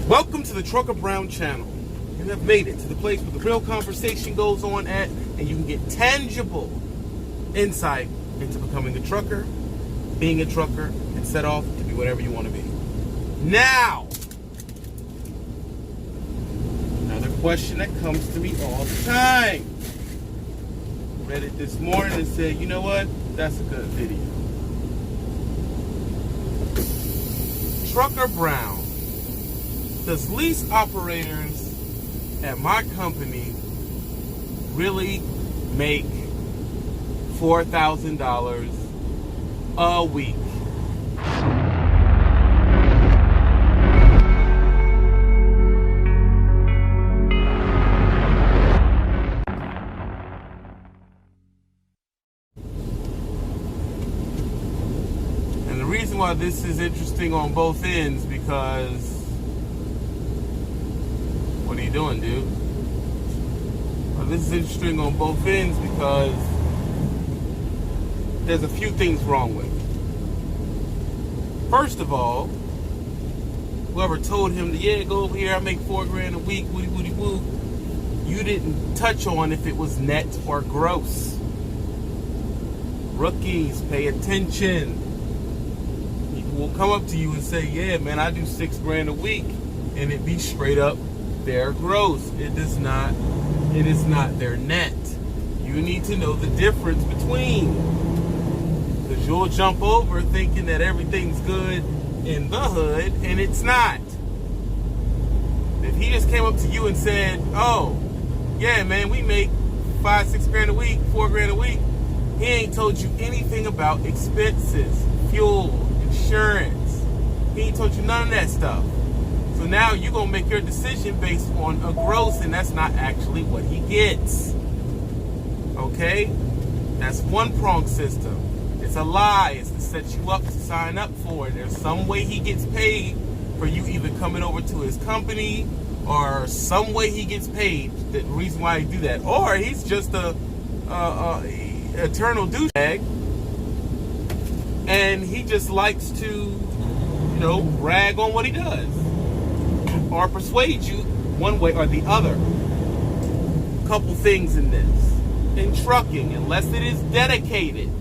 Welcome to the Trucker Brown channel. You have made it to the place where the real conversation goes on at, and you can get tangible insight into becoming a trucker, being a trucker, and set off to be whatever you want to be. Now, another question that comes to me all the time. Read it this morning and said, you know what? That's a good video. Trucker Brown. Does lease operators at my company really make $4,000 a week? And the reason why this is interesting on both ends, because what are you doing, dude? Well, this is interesting on both ends because there's a few things wrong with it. First of all, whoever told him, yeah, go over here, I make $4,000 a week, woody woody woo, you didn't touch on if it was net or gross. Rookies, pay attention. People will come up to you and say, yeah, man, I do $6,000 a week, and it be straight up their gross. It is not their net. You need to know the difference between, because you'll jump over thinking that everything's good in the hood, and it's not. If he just came up to you and said, oh yeah, man, we make $5,000-6,000 a week, $4,000 a week, he ain't told you anything about expenses, fuel, insurance. He ain't told you none of that stuff. So now you're going to make your decision based on a gross, and that's not actually what he gets. Okay? That's one prong system. It's a lie. It's to set you up to sign up for it. There's some way he gets paid for you either coming over to his company, or some way he gets paid. The reason why he do that. Or he's just a eternal douchebag, and he just likes to, brag on what he does, or persuade you one way or the other. Couple things in this. In trucking, unless it is dedicated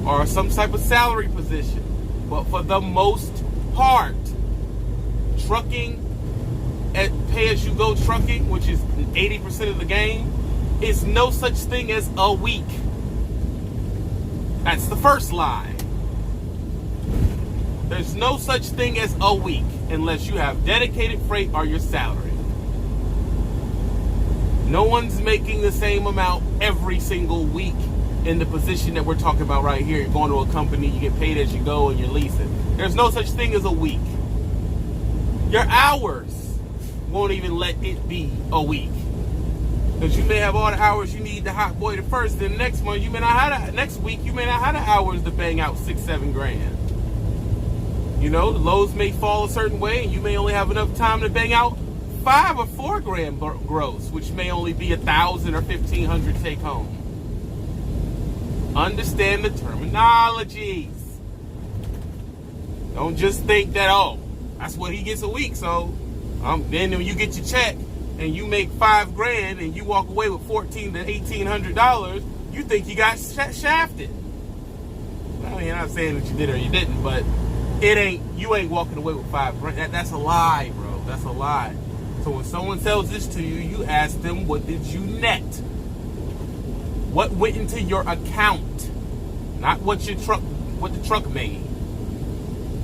or some type of salary position, but for the most part, trucking, at pay-as-you-go trucking, which is 80% of the game, is no such thing as a week. That's the first lie. There's no such thing as a week unless you have dedicated freight or your salary. No one's making the same amount every single week in the position that we're talking about right here. You're going to a company, you get paid as you go, and you're leasing. There's no such thing as a week. Your hours won't even let it be a week. Because you may have all the hours you need to hot boy the first, then next month you may not have next week you may not have the hours to bang out $6-7 grand. The loads may fall a certain way, and you may only have enough time to bang out $5 or $4 grand gross, which may only be 1,000 or 1,500 take home. Understand the terminologies. Don't just think that, that's what he gets a week. So then when you get your check and you make $5,000 and you walk away with $1,400 to $1,800, you think you got shafted. I mean, I'm not saying that you did or you didn't, but you ain't walking away with $5,000. That's a lie, bro. That's a lie. So when someone sells this to you, you ask them, what did you net? What went into your account? Not what the truck made.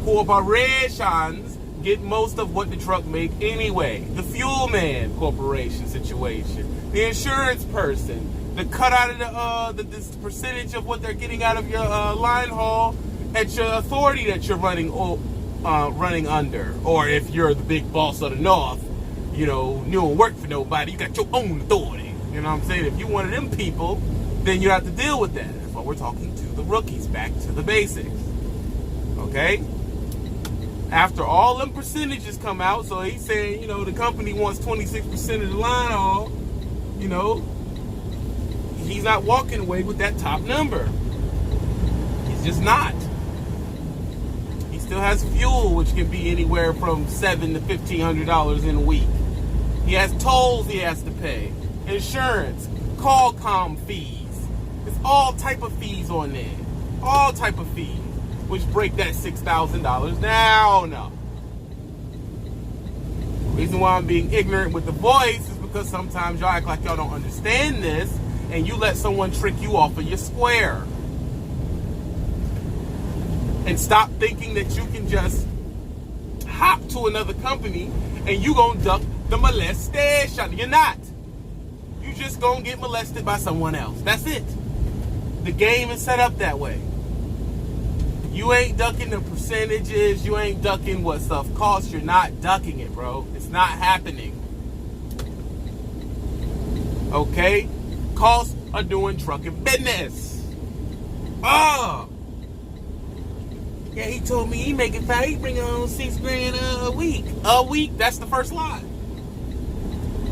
Corporations get most of what the truck make anyway. The fuel man corporation situation, the insurance person, the cut out of this percentage of what they're getting out of your line haul at your authority that you're running under, or if you're the big boss of the north, you don't work for nobody, you got your own authority. You know what I'm saying? If you one of them people, then you have to deal with that. That's why we're talking to the rookies, back to the basics. Okay? After all them percentages come out, so he's saying, the company wants 26% of the line haul, he's not walking away with that top number. He's just not. He's still has fuel, which can be anywhere from $700 to $1,500 in a week. He has tolls he has to pay, insurance, call com fees. There's all type of fees on there. All type of fees, which break that $6,000 down. The reason why I'm being ignorant with the voice is because sometimes y'all act like y'all don't understand this, and you let someone trick you off of your square. And stop thinking that you can just hop to another company and you gonna duck the molestation. You're not. You just gonna get molested by someone else. That's it. The game is set up that way. You ain't ducking the percentages. You ain't ducking what stuff costs. You're not ducking it, bro. It's not happening. Okay? Costs are doing trucking business. Oh! Yeah, he told me he making $5. He bringing home $6,000 a week. A week? That's the first lie.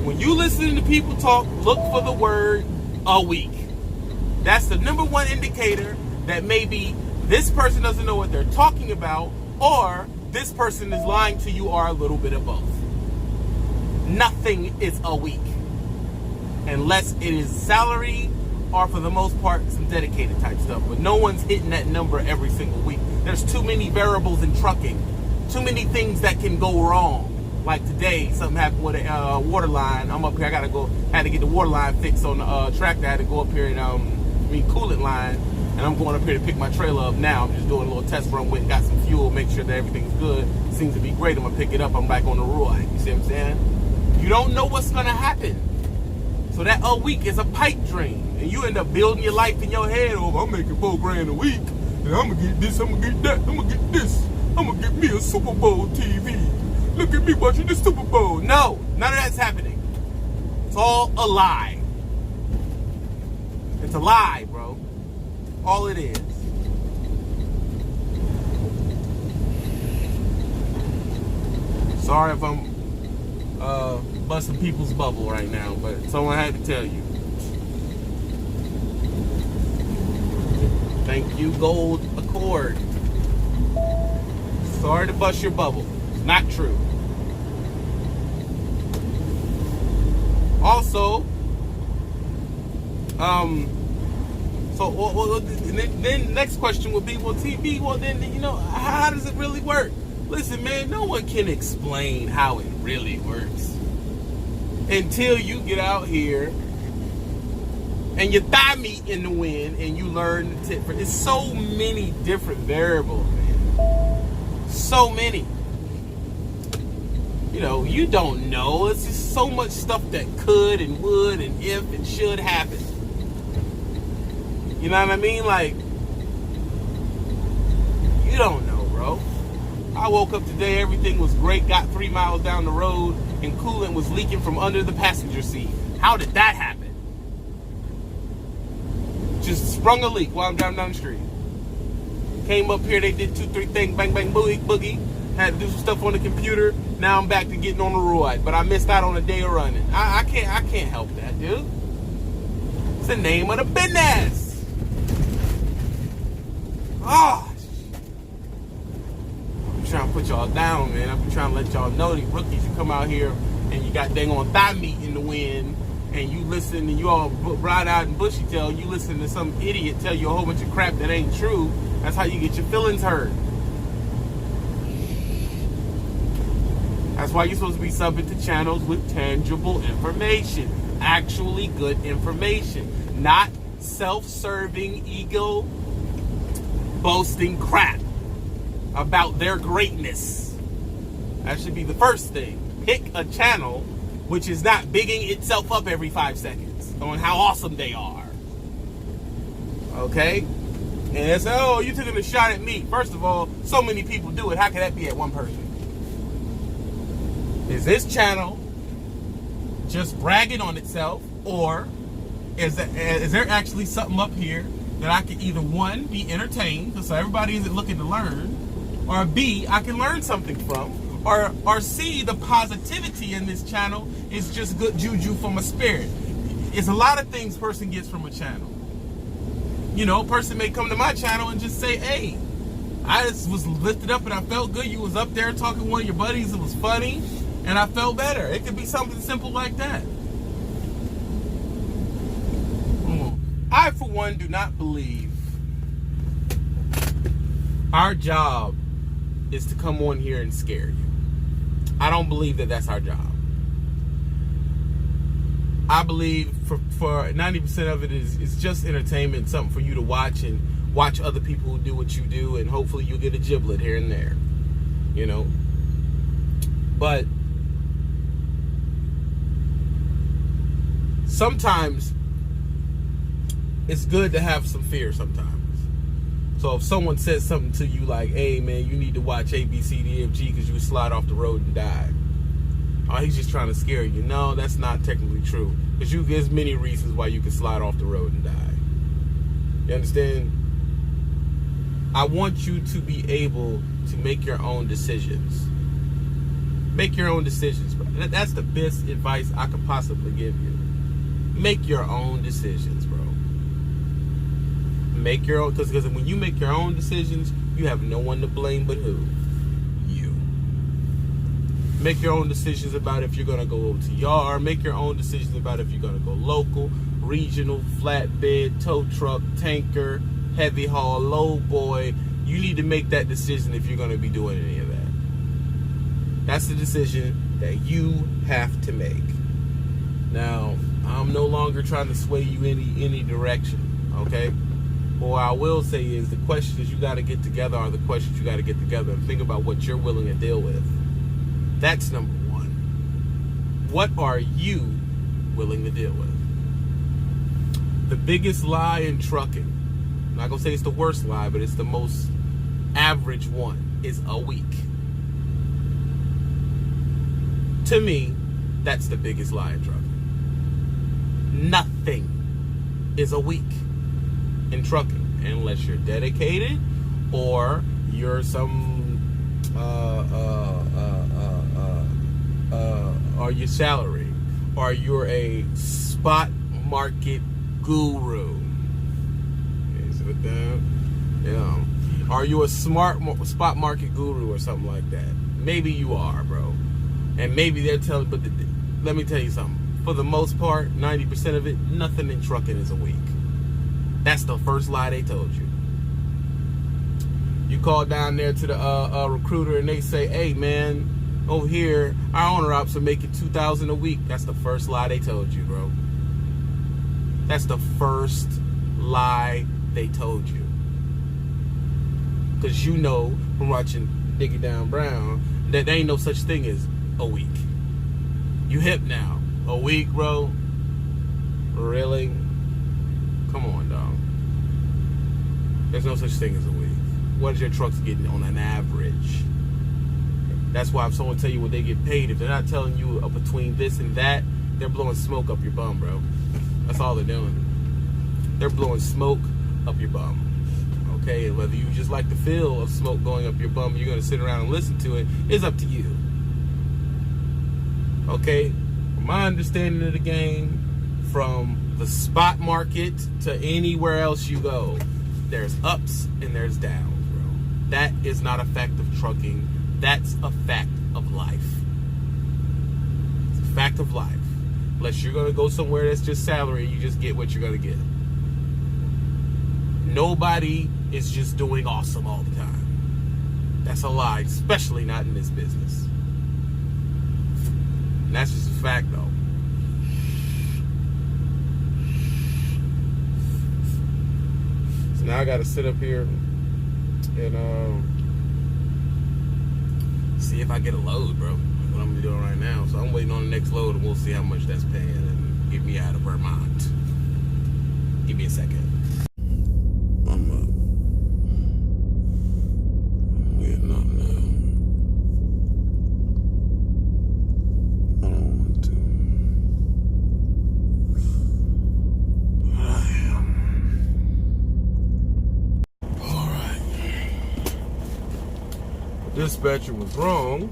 When you listen to people talk, look for the word a week. That's the number one indicator that maybe this person doesn't know what they're talking about, or this person is lying to you, or a little bit of both. Nothing is a week. Unless it is salary, or for the most part, some dedicated type stuff. But no one's hitting that number every single week. There's too many variables in trucking. Too many things that can go wrong. Like today, something happened with a water line. I'm up here, had to get the water line fixed on the tractor. I had to go up here and, coolant line. And I'm going up here to pick my trailer up now. I'm just doing a little test run with, got some fuel, make sure that everything's good. Seems to be great. I'm gonna pick it up. I'm back on the road. You see what I'm saying? You don't know what's gonna happen. So that a week is a pipe dream. And you end up building your life in your head. Oh, I'm making $4,000 a week. And I'm gonna get this, I'm gonna get that, I'm gonna get this. I'm gonna get me a Super Bowl TV. Look at me watching the Super Bowl. No, none of that's happening. It's all a lie. It's a lie, bro. All it is. Sorry if I'm busting people's bubble right now, but someone had to tell you. Thank you, Gold Accord. Sorry to bust your bubble. Not true. Also, then next question would be, well, TV, well then, how does it really work? Listen, man, no one can explain how it really works until you get out here and your thigh meet in the wind and you learn the tip. It's so many different variables, man. So many. You don't know. It's just so much stuff that could and would and if and should happen. You know what I mean? Like, you don't know, bro. I woke up today, everything was great, got 3 miles down the road, and coolant was leaking from under the passenger seat. How did that happen? Just sprung a leak while I'm driving down the street. Came up here, they did 2-3 things, bang, bang, boogie. Had to do some stuff on the computer. Now I'm back to getting on the road, but I missed out on a day of running. I can't help that, dude. It's the name of the business. Oh, I'm trying to put y'all down, man. I'm trying to let y'all know, these rookies, you come out here and you got dang on thigh meat in the wind, and you listen and you all ride out and bushy tail, you listen to some idiot tell you a whole bunch of crap that ain't true. That's how you get your feelings hurt. That's why you're supposed to be subbing to channels with tangible information. Actually good information. Not self-serving, ego boasting crap about their greatness. That should be the first thing. Pick a channel which is not bigging itself up every 5 seconds on how awesome they are. Okay? And they say, oh, you took a shot at me. First of all, so many people do it. How can that be at one person? Is this channel just bragging on itself, or is there actually something up here that I can either, one, be entertained, so everybody isn't looking to learn, or B, I can learn something from, or C, the positivity in this channel is just good juju from a spirit. It's a lot of things person gets from a channel. A person may come to my channel and just say, hey, I just was lifted up and I felt good. You was up there talking to one of your buddies. It was funny, and I felt better. It could be something simple like that. I, for one, do not believe our job is to come on here and scare you. I don't believe that that's our job. I believe for 90% of it is just entertainment, something for you to watch and watch other people who do what you do, and hopefully you'll get a giblet here and there, you know. But sometimes it's good to have some fear sometimes. So if someone says something to you like, hey man, you need to watch A, B, C, D, F, G because you would slide off the road and die. Oh, he's just trying to scare you. No, that's not technically true. Because there's many reasons why you can slide off the road and die. You understand? I want you to be able to make your own decisions. Make your own decisions, bro. That's the best advice I could possibly give you. Make your own decisions, bro. Make your own, because when you make your own decisions, you have no one to blame but who? You. Make your own decisions about if you're going to go OTR. Make your own decisions about if you're going to go local, regional, flatbed, tow truck, tanker, heavy haul, low boy. You need to make that decision if you're going to be doing any of that. That's the decision that you have to make. Now, I'm no longer trying to sway you any direction, okay? But what I will say is the questions you got to get together are the questions you got to get together and think about what you're willing to deal with. That's number one. What are you willing to deal with? The biggest lie in trucking, I'm not going to say it's the worst lie, but it's the most average one, is a week. To me, that's the biggest lie in trucking. Nothing is a week in trucking unless you're dedicated or you're some or you're salary or you're a spot market guru. Yeah. Are you a smart spot market guru or something like that? Maybe you are, bro. And maybe they're telling, but let me tell you something. For the most part, 90% of it, nothing in trucking is a week. That's the first lie they told you. You call down there to the recruiter and they say, hey man, over here, our owner ops are making $2,000 a week. That's the first lie they told you, bro. That's the first lie they told you. Because you know from watching Dickie Down Brown that there ain't no such thing as a week. You hip now. A week, bro? Really? Come on, dog. There's no such thing as a week. What is your trucks getting on an average? That's why if someone tell you what they get paid, if they're not telling you between this and that, they're blowing smoke up your bum, bro. That's all they're doing. They're blowing smoke up your bum. Okay, and whether you just like the feel of smoke going up your bum, you're going to sit around and listen to it, is up to you. Okay, from my understanding of the game, from the spot market to anywhere else you go, there's ups and there's downs, bro. That is not a fact of trucking. That's a fact of life. It's a fact of life. Unless you're going to go somewhere that's just salary, you just get what you're going to get. Nobody is just doing awesome all the time. That's a lie, especially not in this business. And that's just a fact, though. So now I got to sit up here and see if I get a load, bro. That's what I'm doing right now. So I'm waiting on the next load, and we'll see how much that's paying and get me out of Vermont. Give me a second. I'm getting up now. I don't want to. But I am. Alright. Dispatcher was wrong.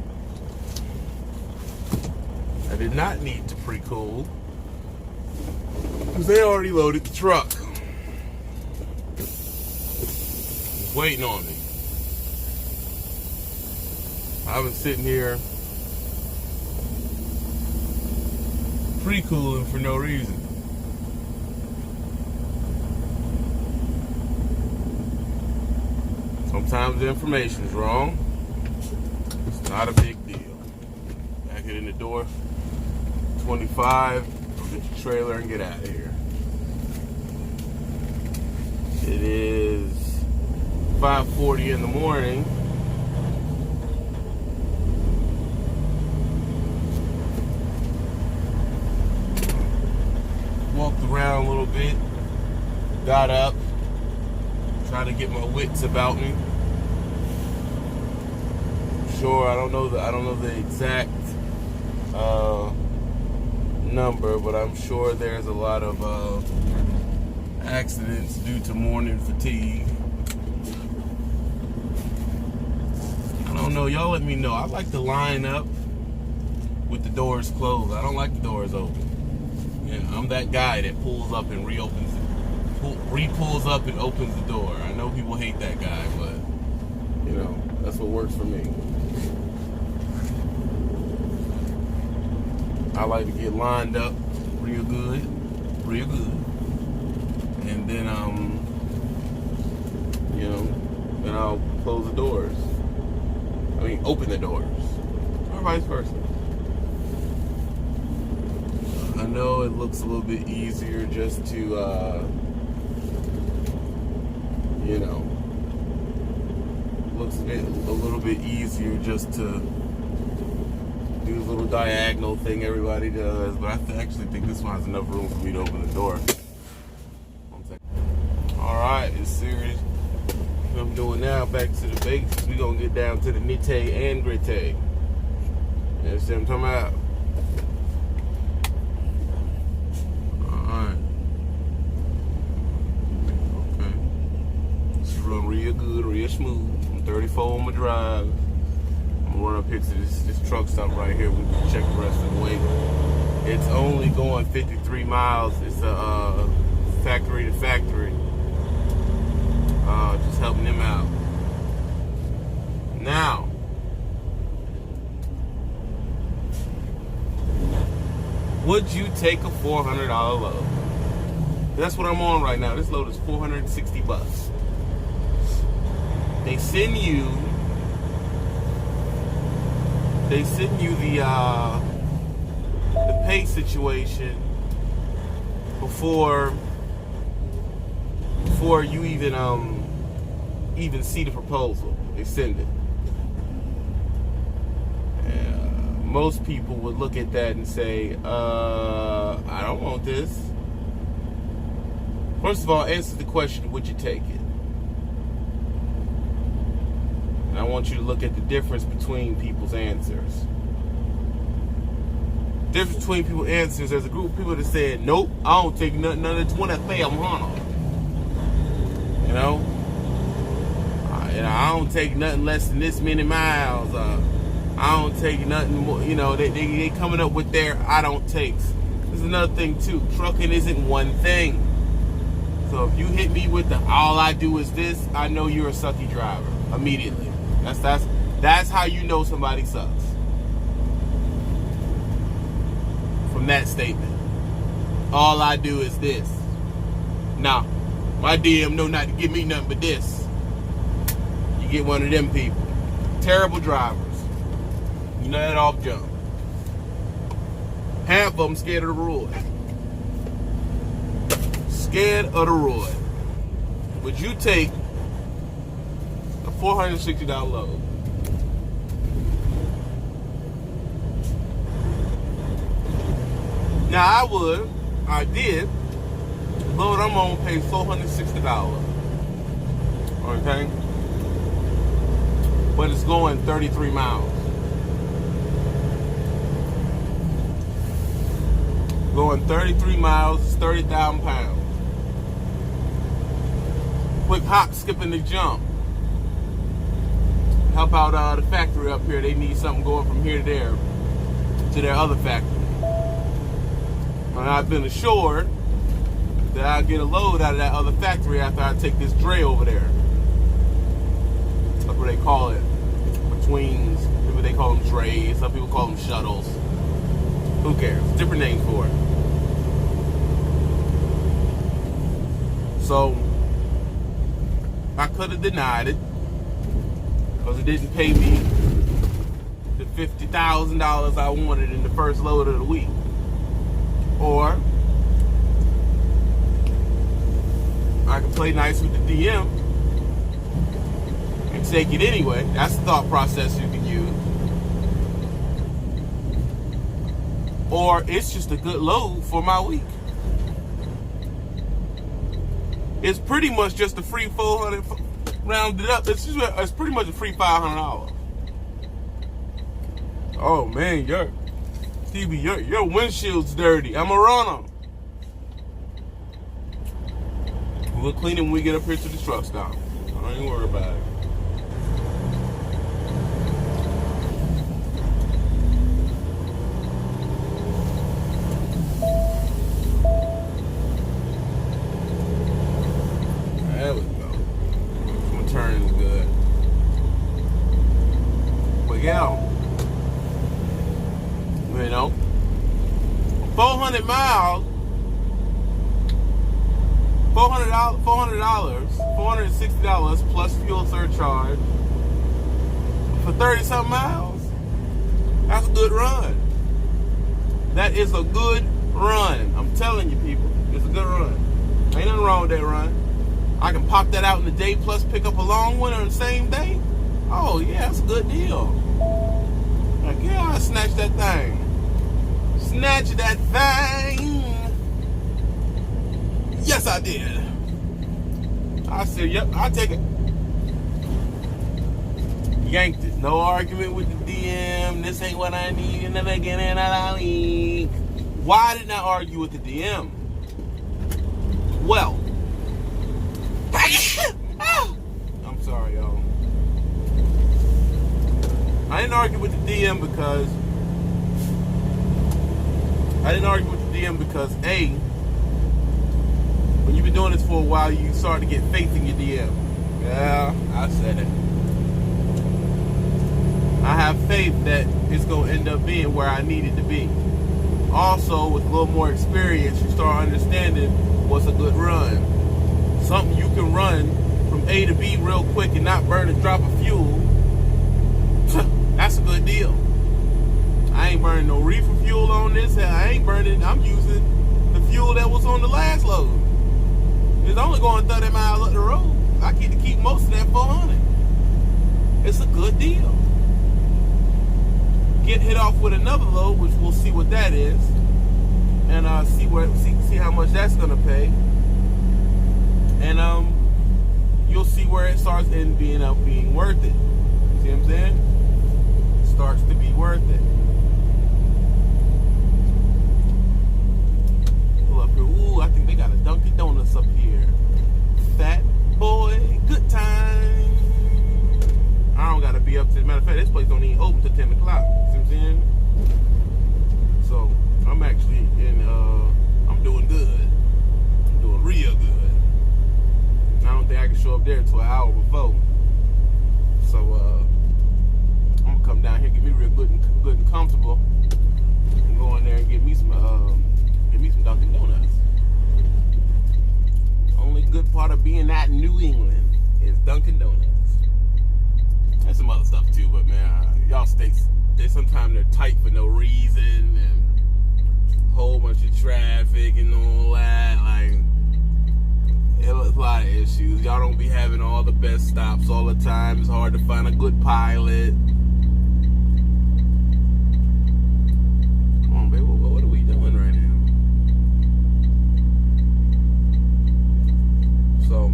I did not need to pre-cool because they already loaded the truck. Waiting on me. I've been sitting here pre-cooling for no reason. Sometimes the information's wrong. It's not a big deal. Back it in the door. 25. Go get your trailer and get out of here. It is 5:40 in the morning. Walked around a little bit. Got up. Trying to get my wits about me. Sure, I don't know the exact number, but I'm sure there's a lot of accidents due to morning fatigue. I don't know. Y'all let me know. I like to line up with the doors closed. I don't like the doors open. Yeah, I'm that guy that pulls up and reopens it. Re-pulls up and opens the door. I know people hate that guy, but you know, that's what works for me. I like to get lined up real good, and then you know, then I'll close the doors. I mean, open the doors, or vice versa. I know it looks a little bit easier just to, you know, looks a little bit easier just to do the little diagonal thing everybody does, but I actually think this one has enough room for me to open the door. All right, it's serious. What I'm doing now, back to the basics. We're going to get down to the nitty and gritty. You understand what I'm talking about? Run real good, real smooth. I'm 34 on my drive. I'm gonna run up here to this truck stop right here. We can check the rest of the way. It's only going 53 miles. It's a factory to factory. Just helping them out. Now, would you take a $400 load? That's what I'm on right now. This load is $460. They send you the pay situation before you even see the proposal. They send it. Most people would look at that and say, I don't want this. First of all, answer the question, would you take it? And I want you to look at the difference between people's answers. The difference between people's answers, there's a group of people that said, nope, I don't take none of the 2500. You know? I don't take nothing less than this many miles. I don't take nothing more. You know, they coming up with their I don't takes. There's another thing too. Trucking isn't one thing. So if you hit me with the all I do is this, I know you're a sucky driver immediately. That's how you know somebody sucks. From that statement. All I do is this. Nah, my DM know not to give me nothing but this. You get one of them people. Terrible drivers. You know that off jump. Half of them scared of the road. Scared of the road. Would you take a $460 load? Now I did. Load I'm on pays $460. Okay? But it's going 33 miles. Going 33 miles is 30,000 pounds. Quick hop, skipping the jump. Help out the factory up here. They need something going from here to there to their other factory. And I've been assured that I'll get a load out of that other factory after I take this dray over there. That's what they call it. Between, call them drays. Some people call them shuttles. Who cares? Different names for it. So I could have denied it because it didn't pay me the $50,000 I wanted in the first load of the week. Or I could play nice with the DM and take it anyway. That's the thought process you can use. Or it's just a good load for my week. It's pretty much just a free $400 rounded up. It's pretty much a free $500. Oh man, Stevie, your windshield's dirty. I'ma run them. We'll clean it when we get up here to the truck stop. Don't even worry about it. There we go. My turn is good. But yeah, you know, 400 miles. $460 plus fuel surcharge for 30-something miles. That's a good run. That is a good run. I'm telling you, people, it's a good run. Ain't nothing wrong with that run. I can pop that out in the day plus pick up a long one on the same day. Oh yeah, that's a good deal. Like, yeah, I snatch that thing. Snatch that thing. Yes, I did. I said, yep, I'll take it. Yanked it. No argument with the DM. This ain't what I need in the beginning of the week. Why didn't I argue with the DM? Well, I'm sorry, y'all. I didn't argue with the DM because A, when you've been doing this for a while, you start to get faith in your DM. Yeah, I said it. I have faith that it's going to end up being where I need it to be. Also, with a little more experience, you start understanding what's a good run. Something you can run from A to B real quick and not burn a drop of fuel. That's a good deal. I ain't burning no reefer fuel on this. I'm using the fuel that was on the last load. It's only going 30 miles up the road. I get to keep most of that 400. It's a good deal. Get hit off with another load, which we'll see what that is, and see how much that's gonna pay, and you'll see where it starts and being worth it. See what I'm saying? It starts to be worth it. Pull up here. Ooh, I think they got a Dunkin' Donuts up here. Fat boy, good time. I don't gotta be up to. Matter of fact, this place don't even open till 10 o'clock. See what I'm saying? So I'm actually I'm doing good. I'm doing real good. I don't think I can show up there until an hour before. So I'm gonna come down here, get me real good and comfortable, and go in there and get me some Dunkin' Donuts. Only good part of being out in New England is Dunkin' Donuts. There's some other stuff too, but man, y'all states, sometimes they're tight for no reason, and a whole bunch of traffic and all that. Like, it's a lot of issues. Y'all don't be having all the best stops all the time. It's hard to find a good pilot. Come on, baby, what are we doing right now? So,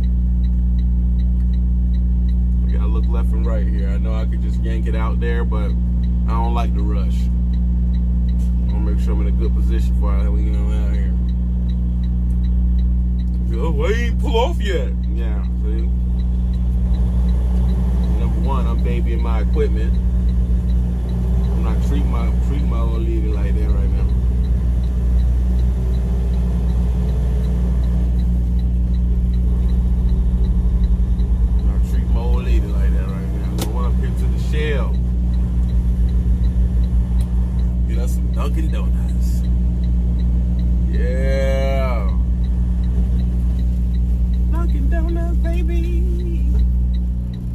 we gotta look left and right here. I know I could just yank it out there, but I don't like the rush. I want to make sure I'm in a good position for how we get on out here. Oh, why you ain't pull off yet? Yeah, see? Number one, I'm babying my equipment. I'm not treating my old lady like that right now. I'm not treating my old lady like that right now. I'm going up here to the shell. Dunkin' Donuts. Yeah. Dunkin' Donuts, baby.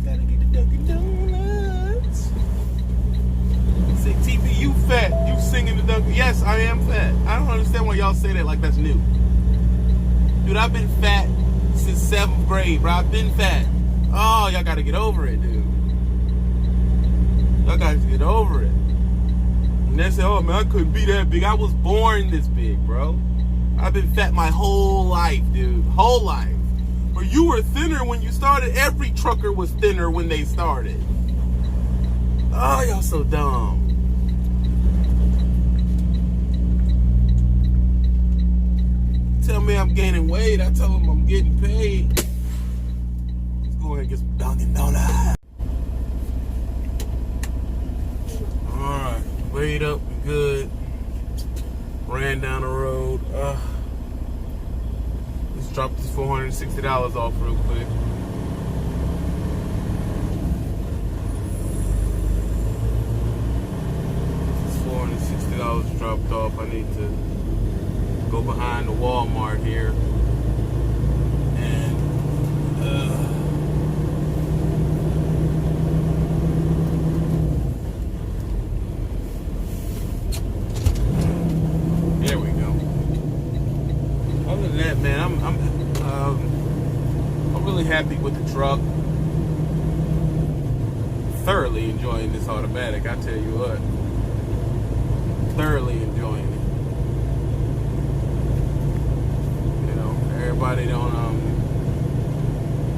Gotta get the Dunkin' Donuts. Say, TP, you fat. You singing the Dunkin'. Yes, I am fat. I don't understand why y'all say that like that's new. Dude, I've been fat since 7th grade, bro. I've been fat. Oh, y'all gotta get over it, dude. Y'all gotta get over it. And they say, oh, man, I couldn't be that big. I was born this big, bro. I've been fat my whole life, dude. Whole life. But you were thinner when you started. Every trucker was thinner when they started. Oh, y'all so dumb. Tell me I'm gaining weight. I tell them I'm getting paid. Let's go ahead and get some Dunkin' Donuts. Alright, weighed up and good. Ran down the road. Let's drop this $460 off real quick. This $460 dropped off. I need to go behind the Walmart here and there we go. Other than that, man, I'm really happy with the truck. Thoroughly enjoying this automatic, I tell you what. Thoroughly enjoying it. Everybody don't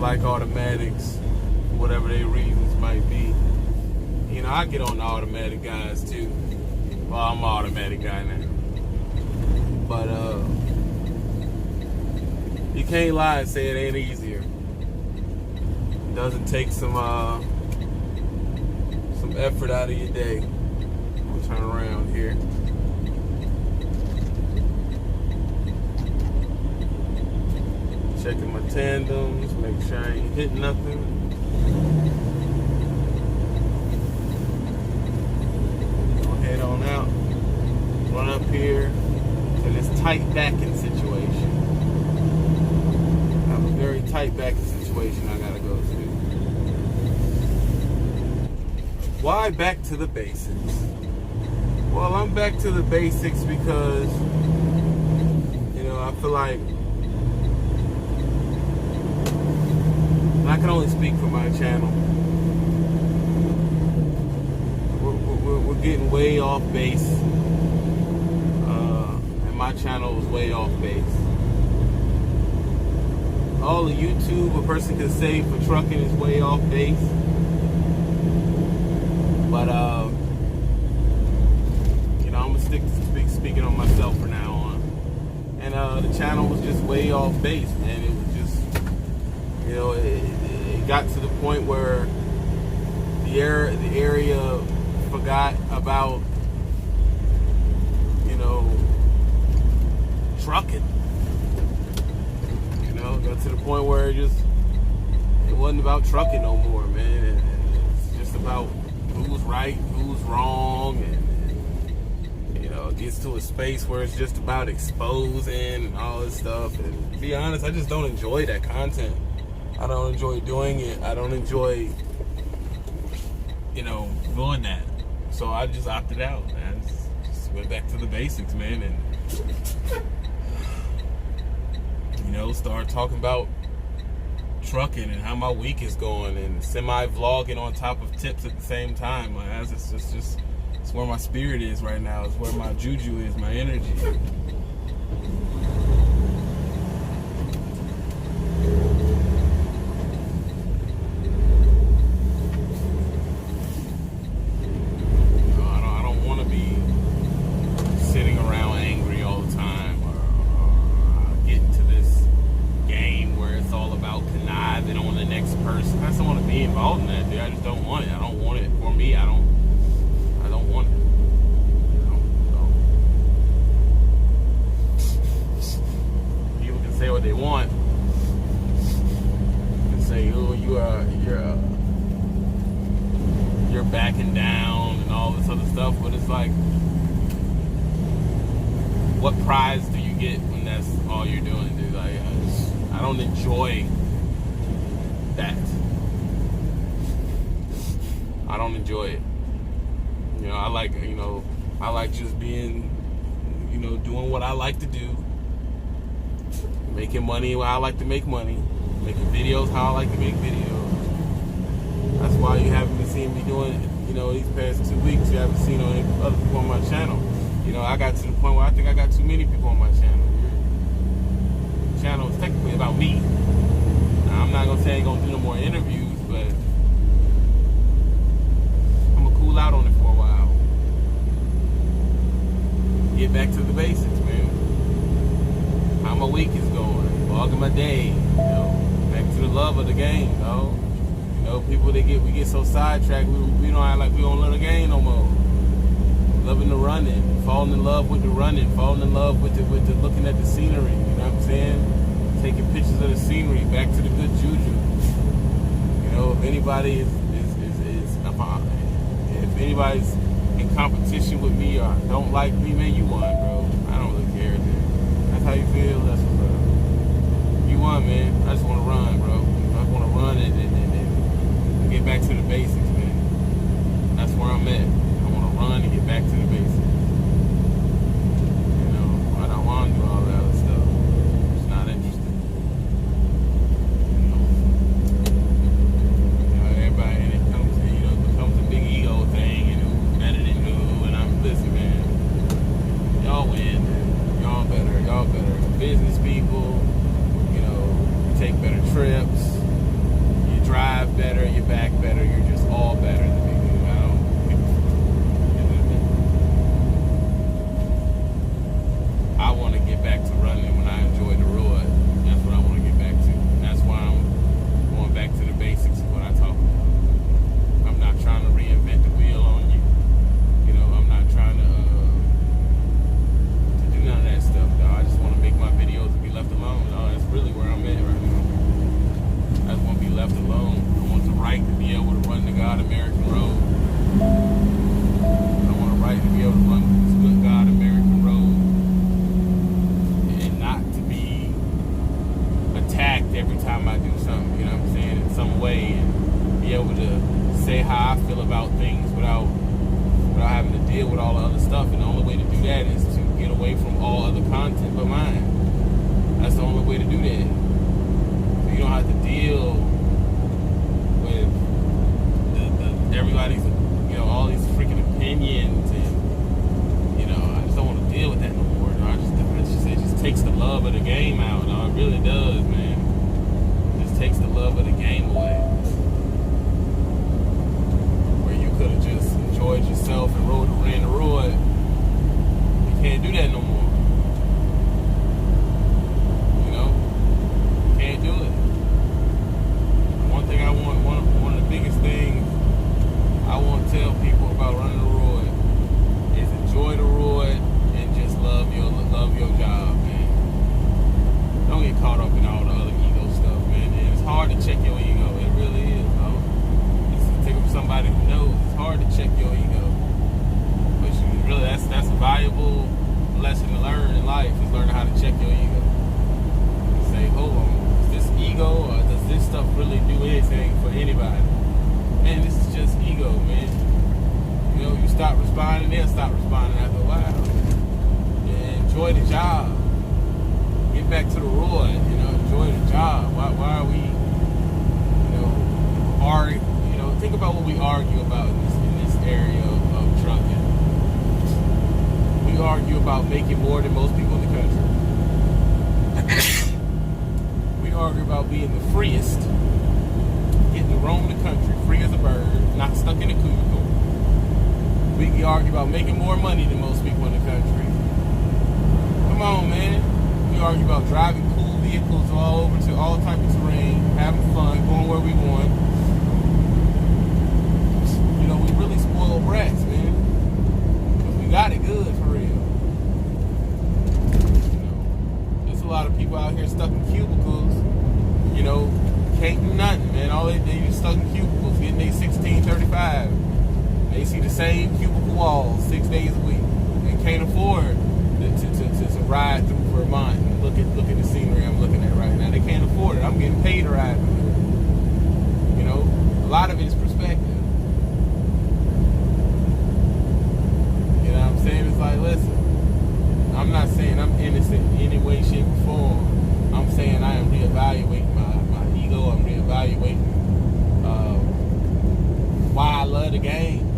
like automatics, whatever their reasons might be. You know, I get on the automatic guys too. Well, I'm an automatic guy now. But you can't lie and say it ain't easier. It doesn't take some effort out of your day. I'll turn around here. Checking my tandems, make sure I ain't hitting nothing. Go head on out, run up here to this tight backing situation. I have a very tight backing situation I gotta go through. Why back to the basics? Well, I'm back to the basics because, I feel like I can only speak for my channel. We're getting way off base. And my channel was way off base. All the YouTube a person can say for trucking is way off base. But, I'm going to stick to speaking on myself from now on. And the channel was just way off base, man. It was just, it got to the point where the area forgot about, trucking. Got to the point where it wasn't about trucking no more, man. It's just about who's right, who's wrong, and it gets to a space where it's just about exposing and all this stuff. And to be honest, I just don't enjoy that content. I don't enjoy doing it. I don't enjoy, doing that. So I just opted out, man. Just went back to the basics, man, and start talking about trucking and how my week is going, and semi-vlogging on top of tips at the same time. It's where my spirit is right now. It's where my juju is, my energy. I don't want to be sitting around angry all the time, or getting to this game where it's all about conniving on the next person. I just don't want to be involved in that, dude. I just don't want it. I don't want it for me. I don't want it. People can say what they want. They can say, "Oh, you're backing down" and all this other stuff. But it's like, what prize do you get when that's all you're doing, dude? Like, I don't enjoy that. I don't enjoy it. You know, I like just being, doing what I like to do, making money how I like to make money, making videos how I like to make videos. That's why you haven't been seeing me doing, these past 2 weeks. You haven't seen any other people on my channel. I got to the point where I think I got too many people on my channel. The channel is technically about me. Now, I'm not gonna say I ain't gonna do no more interviews, but I'm gonna cool out on it for a while. Get back to the basics, man. How my week is going, vlogging my day, back to the love of the game, people we get so sidetracked, we don't act like we don't love the game no more. Loving the running, falling in love with the running, falling in love with the looking at the scenery, you know what I'm saying? Taking pictures of the scenery, back to the good juju. If anybody if anybody's in competition with me or don't like me, man, you won, bro. I don't really care, dude. That's how you feel, that's what's up. You won, man. I just want to run, bro. I just want to run and get back to the basics, man. That's where I'm at. Run and get back to the basics. I don't want to do all that other stuff. I'm just not interested. Everybody, and it becomes a big ego thing, and who's better than who, and I'm listen, man. Y'all win, man. Y'all better. Business people, you take better trips, you drive better, you're back better, you're just all better than me. I want to get back to running when I enjoy the road. That's what I want to get back to. That's why I'm going back to the basics of what I talk about. I'm not trying to reinvent the wheel on you. I'm not trying to do none of that stuff, dog. I just want to make my videos and be left alone, dog. That's really where I'm at right now. I just want to be left alone. I want the right to be able to run the God American road. I want the right to be able to run this good God American road. Attacked every time I do something, you know what I'm saying, in some way, and be able to say how I feel about things without having to deal with all the other stuff. And the only way to do that is to get away from all other content but mine. That's the only way to do that. So you don't have to deal with everybody's, all these freaking opinions, and I just don't want to deal with that no more. It just takes the love of the game out. It really does, man. It just takes the love of the game away. Where you could have just enjoyed yourself and ran the road. You can't do that no more. You can't do it. One thing I want, one of the biggest things I want to tell people about running the road is enjoy the road and just love your job, man. Don't get caught up in all the other ego stuff, man. And it's hard to check your ego. It really is, though. It's to take from somebody who knows. It's hard to check your ego. But that's a valuable lesson to learn in life, is learning how to check your ego. And say, hold on, is this ego, or does this stuff really do anything for anybody? Man, this is just ego, man. You stop responding, they'll stop responding after a while. And enjoy the job. Get back to the road, enjoy the job. Why are we, think about what we argue about in this area of trucking. We argue about making more than most people in the country. We argue about being the freest, getting to roam the country, free as a bird, not stuck in a cubicle. We argue about making more money than most people in the country. Come on, man. We argue about driving cool vehicles all over to all types of terrain, having fun, going where we want. We really spoiled brats, man. Because we got it good, for real. There's a lot of people out here stuck in cubicles, can't do nothing, man. All they just stuck in cubicles, getting their 1635. They see the same cubicle walls 6 days a week. They can't afford to ride through Vermont and look at the scenery I'm looking at right now. They can't afford it. I'm getting paid to ride through it. You know, a lot of it is perspective. You know what I'm saying? It's like, listen, I'm not saying I'm innocent in any way, shape, or form. I'm saying I am reevaluating my ego. I'm reevaluating why I love the game.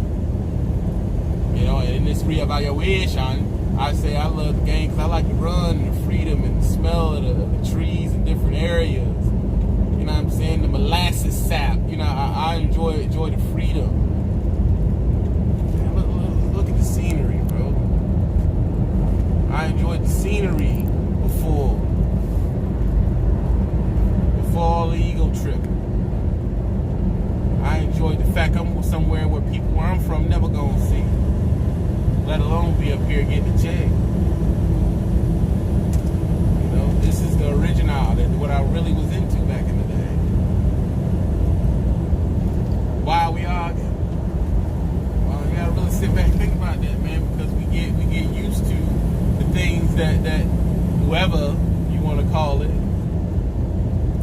You know, and in this reevaluation, I say I love the game because I like to run and the freedom and the smell of the trees in different areas. You know what I'm saying? The molasses sap. You know, I enjoy the freedom. Man, look at the scenery, bro. I enjoyed the scenery before all the ego trip. I enjoyed the fact I'm somewhere where people where I'm from never gonna see. Let alone be up here getting a check. You know, this is the original, what I really was into back in the day. Why we arguing? Well, you gotta really sit back and think about that, man, because we get used to the things that whoever you want to call it,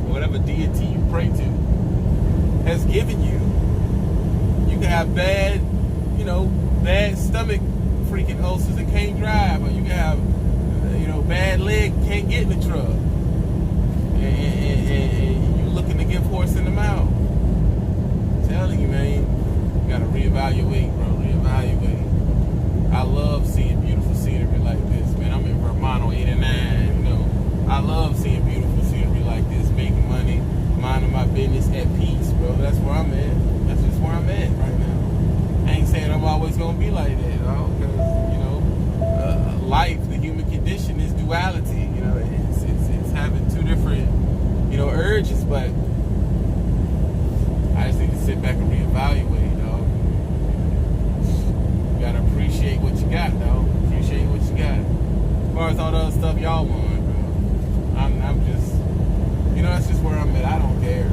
whatever deity you pray to, has given you. You can have bad stomach freaking ulcers and can't drive, or you can have, bad leg, can't get in the truck, and you looking to give horse in the mouth. I'm telling you, man, you gotta reevaluate, bro. Reevaluate. I love seeing beautiful scenery like this, man. I'm in Vermont on 89. I love seeing beautiful scenery like this, making money, minding my business, at peace, bro. That's where I'm at. That's just where I'm at right now. I ain't saying I'm always gonna be like that, because life, the human condition, is duality. It's having two different, urges. But I just need to sit back and reevaluate, dog. You gotta appreciate what you got, dog. Appreciate what you got. As far as all the other stuff y'all want, bro, I'm just, that's just where I'm at. I don't care.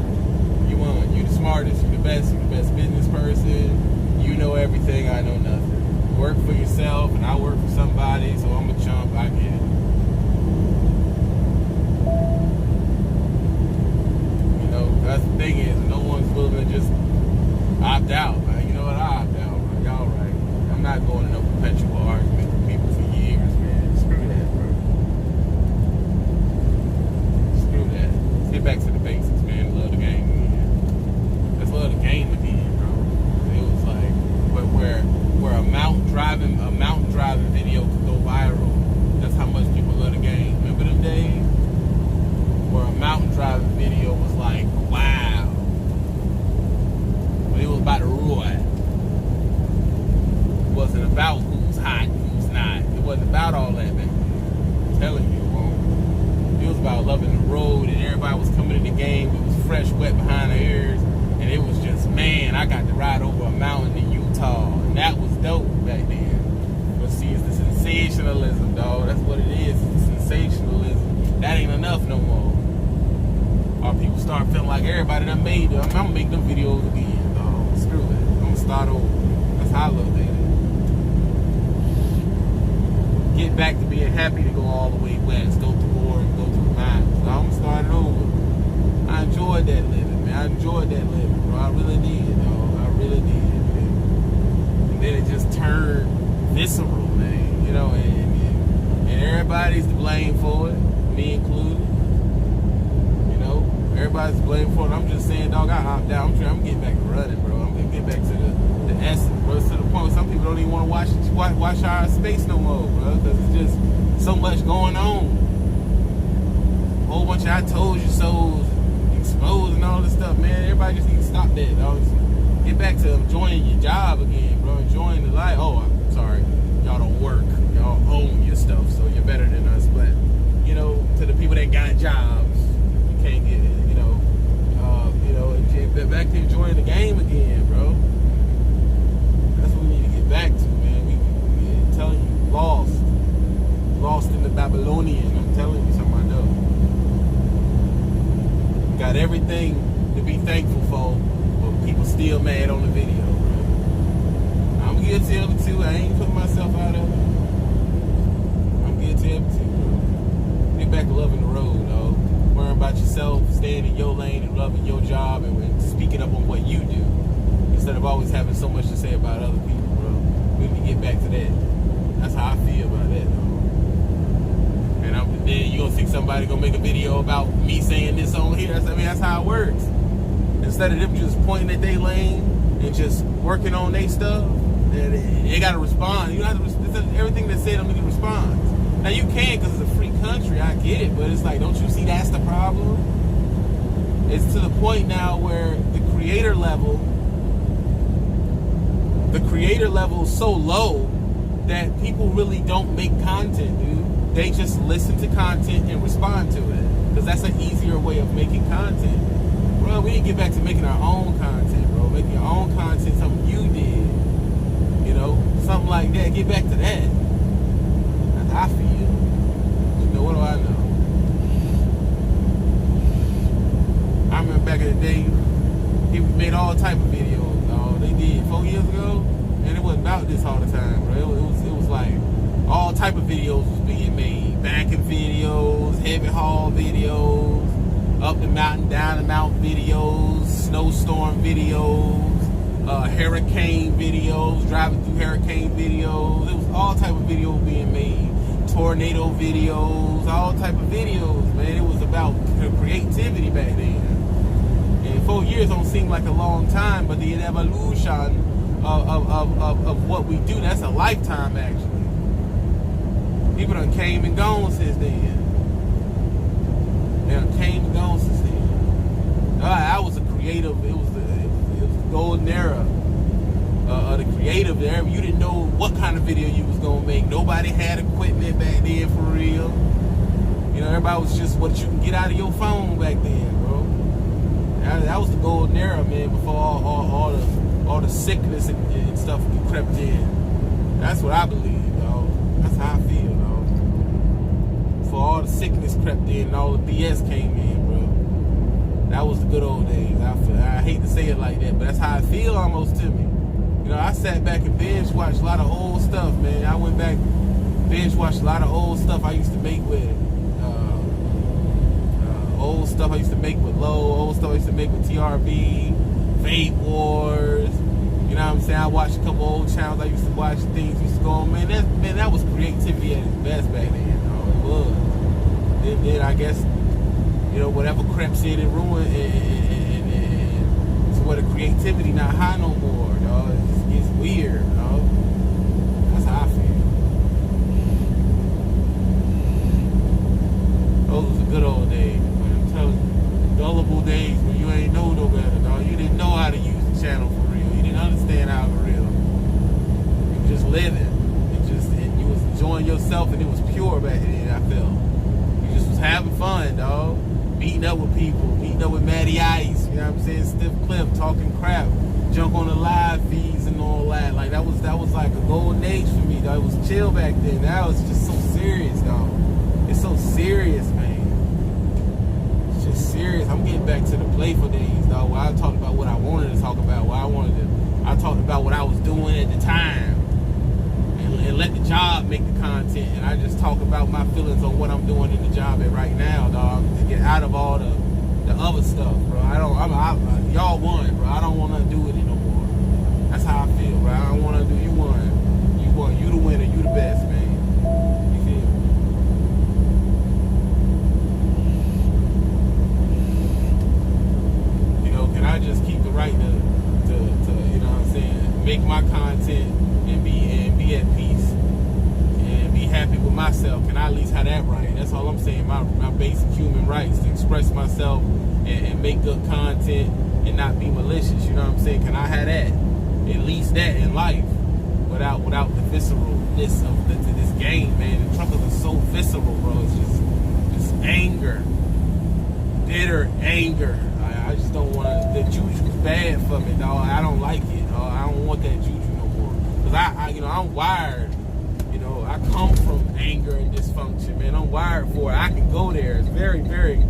You the smartest, you the best business person. You know everything, I know nothing. Work for yourself, and I work for somebody, so I'm a chump. I get it. That's the thing is, no one's willing to just opt out. Man. You know what? I opt out. Man. Y'all right. I'm not going to no perpetual argument with people for years, man. Screw that, bro. Screw that. Let's get back to the basics, man. Love the game again. Let's love the game again, bro. It was like where a mountain driving video could go viral. That's how much people love the game. Remember them days where a mountain driving video was like, wow. But it was about the ride. It wasn't about who's hot and who's not. It wasn't about all that, man. I'm telling you, bro. It was about loving the road, and everybody was coming in the game. It was fresh, wet behind the ears, and it was just, man, I got to ride over a mountain in Utah, and that was dope back then. But see, it's the sensationalism, dog. That's what it is. It's the sensationalism. That ain't enough no more. Or people start feeling like everybody done made them. I'm gonna make them videos again, dog. Screw it. I'm gonna start over. That's how I look at it. Get back to being happy to go all the way west, go through Oregon, go through the mountains. So I'm gonna start it over. I enjoyed that living, man. I enjoyed that living, bro. I really did, dog. I really did, man. And then it just turned visceral, man. And everybody's to blame for it, me included. Everybody's to blame for it. I'm just saying, dog, I hopped out. I'm getting back to running, bro. I'm gonna get back to the essence, bro. To the point where some people don't even want to watch our space no more, bro, because it's just so much going on. A whole bunch of I told you so's exposed and all this stuff, man. Everybody just needs to stop that, dog. Just get back to enjoying your job again, bro. Enjoying the life. Oh, I'm sorry, y'all don't work. Y'all own your stuff, so you're better than us. But to the people that got jobs, you can't get it. Back to enjoying the game again, bro. That's what we need to get back to, man. I'm telling you, lost in the Babylonian. I'm telling you something I know. Got everything to be thankful for, but people still mad on the video, bro. I'm guilty of it too. I ain't putting myself out of it. I'm empty. Get back to loving the road, though. Worrying about yourself, staying in your lane and loving your job and speaking up on what you do. Instead of always having so much to say about other people, bro. We need to get back to that. That's how I feel about that, though. And then you're going to see somebody going to make a video about me saying this on here. That's how it works. Instead of them just pointing at their lane and just working on their stuff, they got to respond. You don't have to, everything they say don't need to respond. Now you can because it's a free country, I get it, but it's like, don't you see that's the problem? It's to the point now where the creator level is so low that people really don't make content, dude. They just listen to content and respond to it, because that's an easier way of making content. Bro, we need to get back to making our own content, bro. Making your own content, something you did. You know, something like that. Get back to that. That's how I feel. You know, what do I know? I remember back in the day, people made all type of videos, dog. They did 4 years ago, and it wasn't about this all the time, bro. It was like all type of videos was being made. Banking videos, heavy haul videos, up the mountain, down the mountain videos, snowstorm videos, hurricane videos, driving through hurricane videos. It was all type of videos being made. Tornado videos, all type of videos, man. It was about creativity back then. And 4 years don't seem like a long time, but the evolution of what we do, that's a lifetime, actually. People done came and gone since then. They done came and gone since then. I was a creative. It was the golden era of the creative era. You didn't know what kind of video you was gonna make. Nobody had equipment back then, for real. You know, everybody was just what you can get out of your phone back then, bro. That was the golden era, man. Before all the sickness and stuff crept in. That's what I believe, dog. That's how I feel, dog. Before all the sickness crept in and all the BS came in, bro. That was the good old days. I hate to say it like that, but that's how I feel almost to me. You know, I sat back and binge watched a lot of old stuff, man. I went back, binge watched a lot of old stuff I used to make with old stuff I used to make with Low, old stuff I used to make with TRB, Fate Wars. You know what I'm saying? I watched a couple old channels I used to watch, things used to go on. Man, that was creativity at its best back then. You know, it was. Then I guess, you know, whatever crept in and ruined, and so where the creativity not high no more, dog. It just gets weird, dog. That's how I feel. Those was the good old days, man. I'm telling you, gullible days when you ain't know no better, dog. You didn't know how to use the channel for real. You didn't understand how for real. You were just living. And you was enjoying yourself, and it was pure back then, I felt. You just was having fun, dog. Meeting up with people, meeting up with Matty Ice, you know what I'm saying? Stiff Cliff, talking crap, junk on the live feeds and all that. Like that was like a golden age for me, dog. It was chill back then. Now it's just so serious, dog. It's so serious, man. It's just serious. I'm getting back to the playful days, dog, where I talked about what I wanted to talk about, I talked about what I was doing at the time. And let the job make the content, and I just talk about my feelings on what I'm doing in the job at right now, dog, to get out of all the other stuff, bro. Y'all won, bro. I don't want to do it no more. That's how I feel, bro. I don't want to do. You won. You the winner. You the best, man. You feel me? You know, can I just keep the right to you know what I'm saying, make my content and be at peace and be happy with myself? Can I at least have that right? That's all I'm saying. My basic human rights to express myself and make good content and not be malicious. You know what I'm saying? Can I have that? At least that in life, without the visceralness of this game, man. The truckers are so visceral, bro. It's just anger, bitter anger. I just don't want to. The juju's bad for me, dog. I don't like it. I don't want that juju no more. Cause I'm wired. You know, I come from anger and dysfunction, man. I'm wired for it. I can go there. It's very, very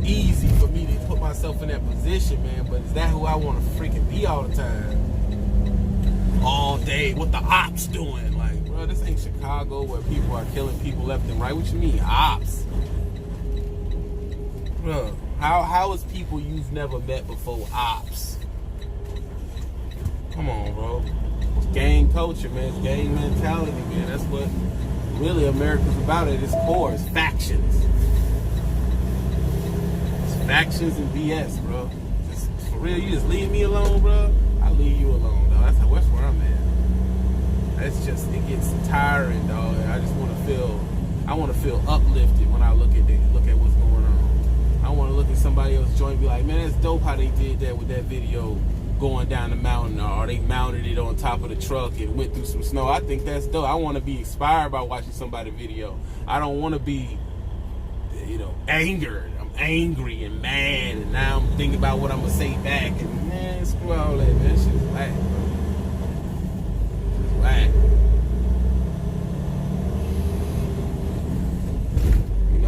easy for me to put myself in that position, man. But is that who I want to freaking be all the time? All day? What the ops doing? Like, bro, Bro, this ain't Chicago where people are killing people left and right. What you mean, ops? Bro, how is people you've never met before ops? Come on, bro. It's gang culture, man. It's gang mentality, man. That's what really America's about at its core. It's factions. It's factions and BS, bro. Just for real, you just leave me alone, bro. I leave you alone, dog. That's where I'm at. It's just, it gets tiring, dog. I just want to feel uplifted when I look at what's going on. I want to look at somebody else's joint and be like, man, that's dope how they did that with that video going down the mountain, or they mounted it on top of the truck and went through some snow. I think that's dope. I want to be inspired by watching somebody's video. I don't want to be, angered. I'm angry and mad, and now I'm thinking about what I'm going to say back. And man, screw all that, man. That shit's whack, bro. It's whack.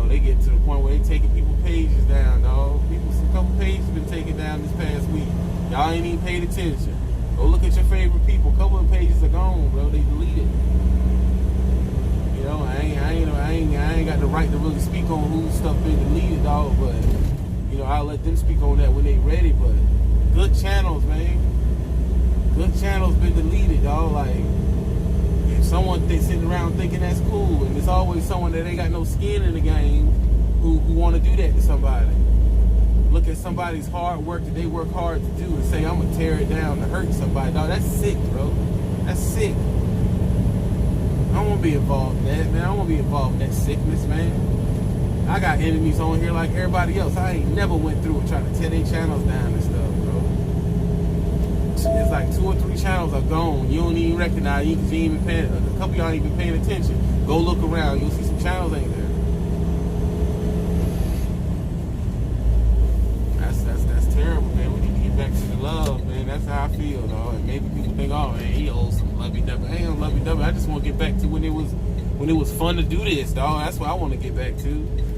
They get to the point where they taking people's pages down, dog. A couple pages been taken down this past week. Y'all ain't even paid attention. Go look at your favorite people. A couple of pages are gone, bro. They deleted. I ain't got the right to really speak on whose stuff been deleted, dog. But I'll let them speak on that when they ready. But good channels, man. Good channels been deleted, dog. Like, if someone sitting around thinking that's cool, and there's always someone that ain't got no skin in the game who want to do that to somebody. Look at somebody's hard work that they work hard to do and say, I'm going to tear it down to hurt somebody. Dog, that's sick, bro. That's sick. I don't want to be involved in that, man. I don't want to be involved in that sickness, man. I got enemies on here like everybody else. I ain't never went through and tried to tear their channels down and stuff, bro. It's like 2 or 3 channels are gone. You don't even recognize you because you ain't even paying, a couple of y'all ain't even paying attention. Go look around. You'll see some channels ain't there. That's terrible, man. We need to get back to the love, man. That's how I feel, dog. And maybe people think, oh man, he owes some lovey-dovey. I ain't no lovey-dovey. I just want to get back to when it was fun to do this, dog. That's what I want to get back to.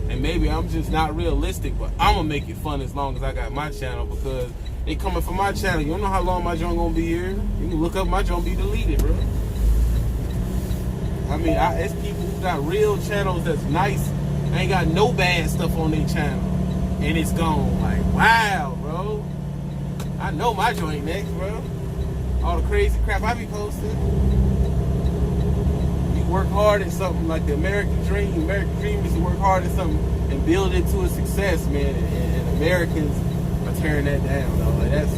And maybe I'm just not realistic, but I'm gonna make it fun as long as I got my channel, because they coming from my channel. You don't know how long my joint gonna be here. You can look up my joint be deleted, bro. I mean, it's people who got real channels that's nice. Ain't got no bad stuff on their channel, and it's gone. Like, wow, bro. I know my joint next, bro. All the crazy crap I be posting. You work hard at something like the American dream. American dream is to work hard at something and build it to a success, man. And Americans are tearing that down, dog. Like,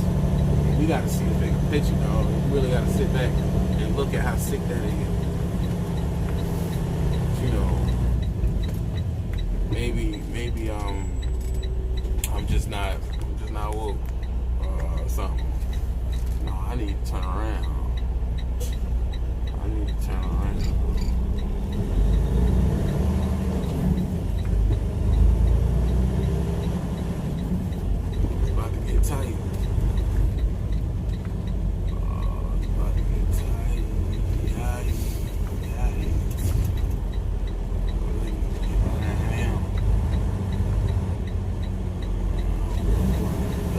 we gotta see the bigger picture, dog. You really gotta sit back and look at how sick that is. Maybe I'm just not woke or something. No, I need to turn around. It's about to get tight. It's about to get tight.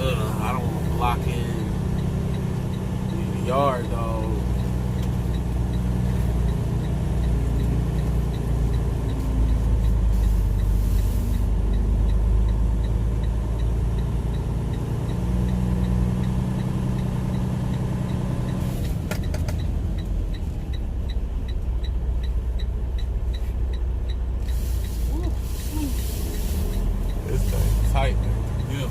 I don't want to block in the yard, dog. This thing's tight, man. Yeah.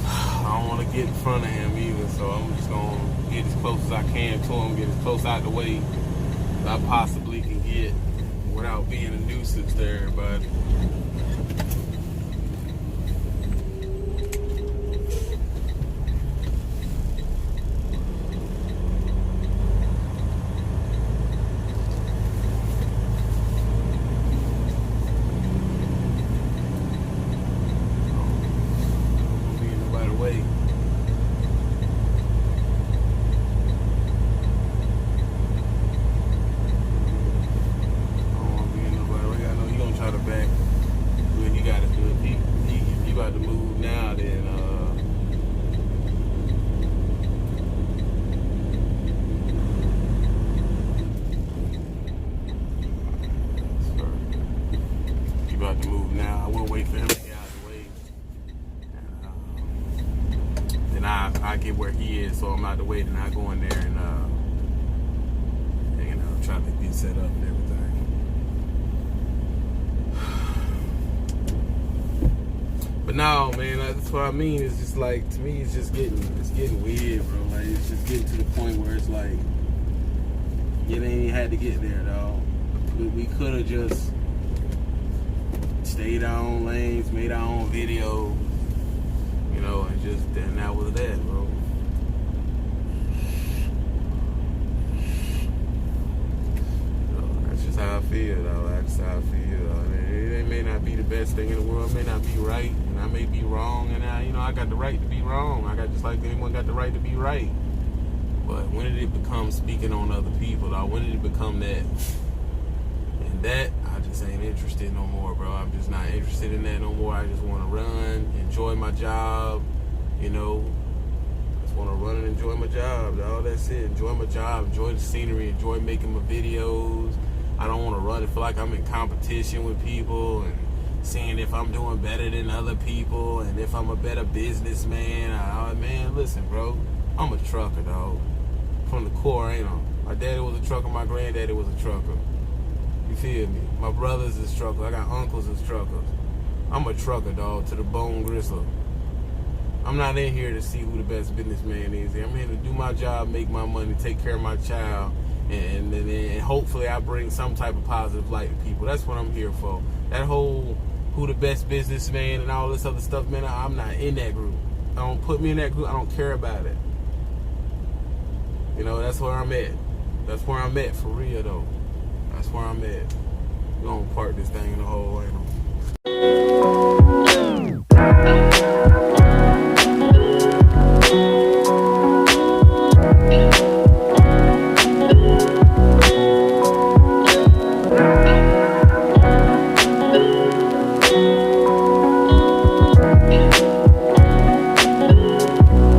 I don't want to get in front of him either, so I'm just going to get as close as I can to him, get as close out the way as I possibly can get without being a nuisance to everybody. so I'm out the way, then I go in there and try to get set up and everything. But no, man, that's what I mean. It's just like, to me, it's getting weird, bro. Like, it's just getting to the point where it's like, you ain't had to get there, dog. We could have just stayed our own lanes, made our own video, and that was that, bro. That's just how I feel, though. That's how I feel. It may not be the best thing in the world, it may not be right, and I may be wrong, and I got the right to be wrong. I got just like anyone got the right to be right. But when did it become speaking on other people, though? When did it become that? And that, I just ain't interested no more, bro. I'm just not interested in that no more. I just want to run, enjoy my job, Just want to run and enjoy my job, dog. That's it. Enjoy my job, enjoy the scenery, enjoy making my videos. I don't want to run and feel like I'm in competition with people and seeing if I'm doing better than other people and if I'm a better businessman. Man, listen, bro. I'm a trucker, dog. From the core, ain't I? My daddy was a trucker. My granddaddy was a trucker. You feel me? My brothers is truckers. I got uncles as truckers. I'm a trucker, dog, to the bone gristle. I'm not in here to see who the best businessman is. I'm here to do my job, make my money, take care of my child, and hopefully I bring some type of positive light to people. That's what I'm here for. That whole who the best businessman and all this other stuff, man, I'm not in that group. Don't put me in that group. I don't care about it. That's where I'm at. That's where I'm at, for real, though. That's where I'm at. We're going to park this thing in the hole.